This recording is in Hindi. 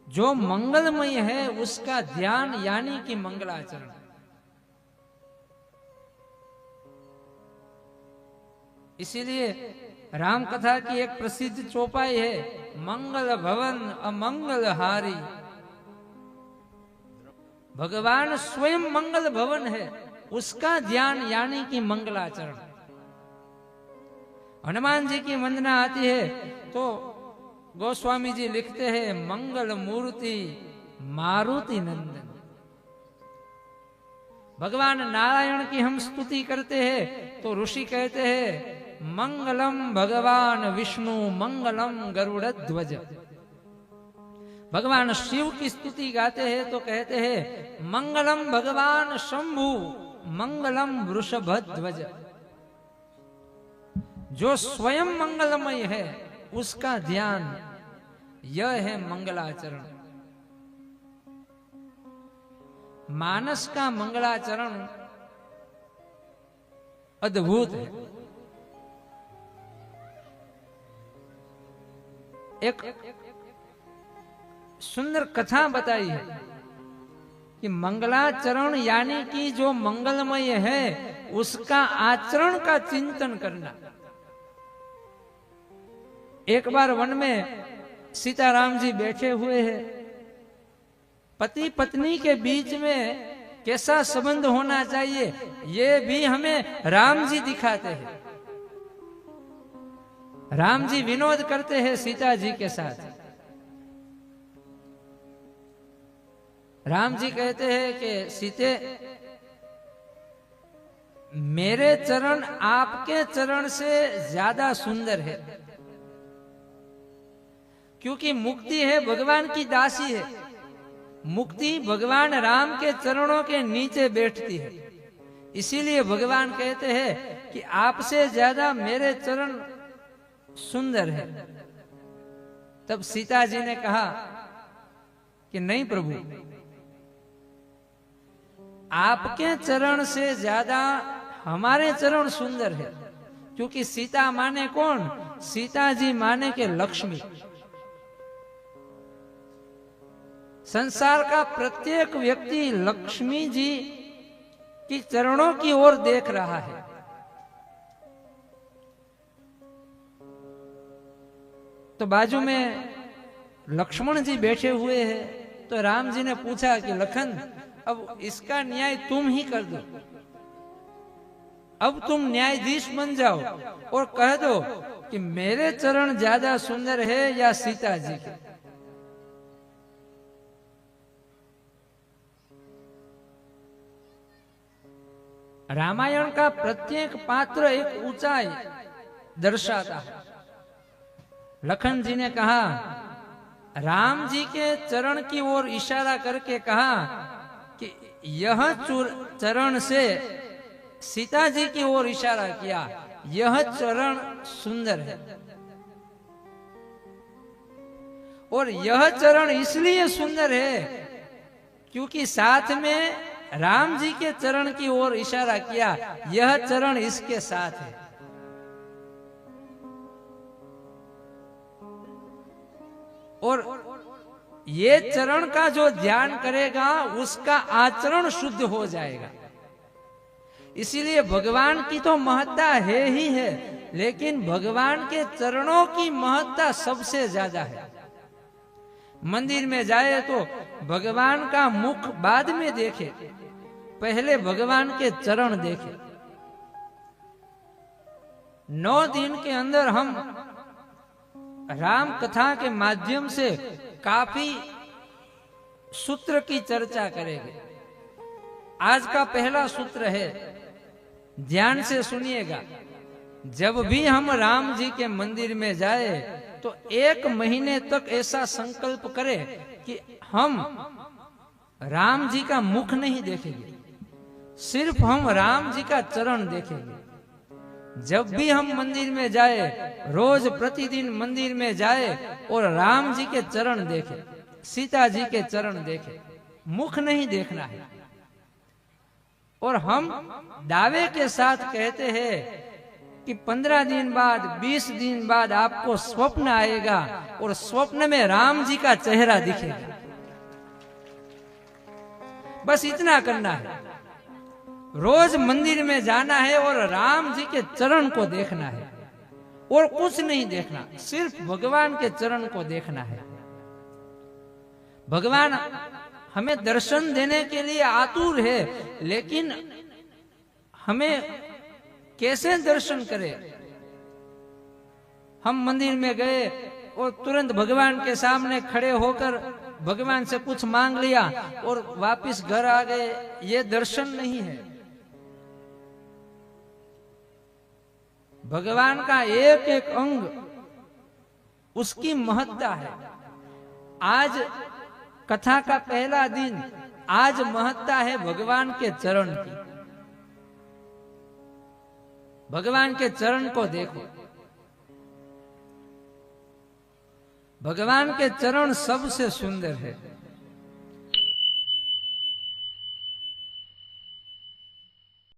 जो मंगलमय है उसका ध्यान यानी कि मंगलाचरण। इसीलिए राम कथा की एक प्रसिद्ध चौपाई है, मंगल भवन अमंगल हारी। भगवान स्वयं मंगल भवन है, उसका ध्यान यानी कि मंगलाचरण। हनुमान जी की वंदना आती है तो गोस्वामी जी लिखते हैं, मंगल मूर्ति मारुति नंदन। भगवान नारायण की हम स्तुति करते हैं तो ऋषि कहते हैं, मंगलम भगवान विष्णु मंगलम गरुड़ ध्वज। भगवान शिव की स्तुति गाते हैं तो कहते हैं, मंगलम भगवान शंभु मंगलम वृषभ ध्वज। जो स्वयं मंगलमय है उसका ध्यान यह है मंगलाचरण। मानस का मंगलाचरण अद्भुत है। एक सुंदर कथा बताई है कि मंगलाचरण यानी कि जो मंगलमय है उसका आचरण का चिंतन करना। एक बार वन में सीताराम जी बैठे हुए हैं, पति पत्नी के बीच में कैसा संबंध होना चाहिए ये भी हमें राम जी दिखाते हैं। राम जी विनोद करते हैं सीता जी के साथ। राम जी कहते हैं कि सीते, मेरे चरण आपके चरण से ज्यादा सुंदर है, क्योंकि मुक्ति है भगवान की दासी है। मुक्ति भगवान राम के चरणों के नीचे बैठती है। इसीलिए भगवान कहते हैं कि आपसे ज्यादा मेरे चरण सुंदर है। तब सीता जी ने कहा कि नहीं प्रभु, आपके चरण से ज्यादा हमारे चरण सुंदर है। क्योंकि सीता माने कौन? सीता जी माने के लक्ष्मी। संसार का प्रत्येक व्यक्ति लक्ष्मी जी की चरणों की ओर देख रहा है। तो बाजू में लक्ष्मण जी बैठे हुए हैं। तो राम जी ने पूछा कि लखन, अब इसका न्याय तुम ही कर दो। अब तुम न्यायाधीश बन जाओ और कह दो कि मेरे चरण ज्यादा सुंदर है या सीता जी के। रामायण का प्रत्येक पात्र एक ऊंचाई दर्शाता है। लखन जी ने कहा, राम जी के चरण की ओर इशारा करके कहा कि यह चरण से सीता जी की ओर इशारा किया, यह चरण सुंदर है। और यह चरण इसलिए सुंदर है क्योंकि साथ में राम जी के चरण की ओर इशारा किया, यह चरण इसके साथ है। और ये चरण का जो ध्यान करेगा उसका आचरण शुद्ध हो जाएगा। इसीलिए भगवान की तो महत्ता है ही है, लेकिन भगवान के चरणों की महत्ता सबसे ज्यादा है। मंदिर में जाए तो भगवान का मुख बाद में देखे, पहले भगवान के चरण देखे। 9 दिन के अंदर हम राम कथा के माध्यम से काफी सूत्र की चर्चा करेंगे। आज का पहला सूत्र है, ध्यान से सुनिएगा। जब भी हम राम जी के मंदिर में जाए तो 1 महीने तक ऐसा संकल्प करें कि हम राम जी का मुख नहीं देखेंगे, सिर्फ हम राम जी का चरण देखेंगे। जब भी हम मंदिर में जाए, रोज प्रतिदिन मंदिर में जाए और राम जी के चरण देखें, सीता जी के चरण देखें, मुख नहीं देखना है। और हम दावे के साथ कहते हैं कि 15 दिन बाद 20 दिन बाद आपको स्वप्न आएगा और स्वप्न में राम जी का चेहरा दिखेगा। बस इतना करना है, रोज मंदिर में जाना है और राम जी के चरण को देखना है और कुछ नहीं देखना, सिर्फ भगवान के चरण को देखना है। भगवान हमें दर्शन देने के लिए आतुर है, लेकिन हमें कैसे दर्शन करें? हम मंदिर में गए और तुरंत भगवान के सामने खड़े होकर भगवान से कुछ मांग लिया और वापस घर आ गए, ये दर्शन नहीं है। भगवान का एक एक अंग उसकी महत्ता है। आज कथा का पहला दिन, आज महत्ता है भगवान के चरण की। भगवान के चरण को देखो, भगवान के चरण सबसे सुंदर है।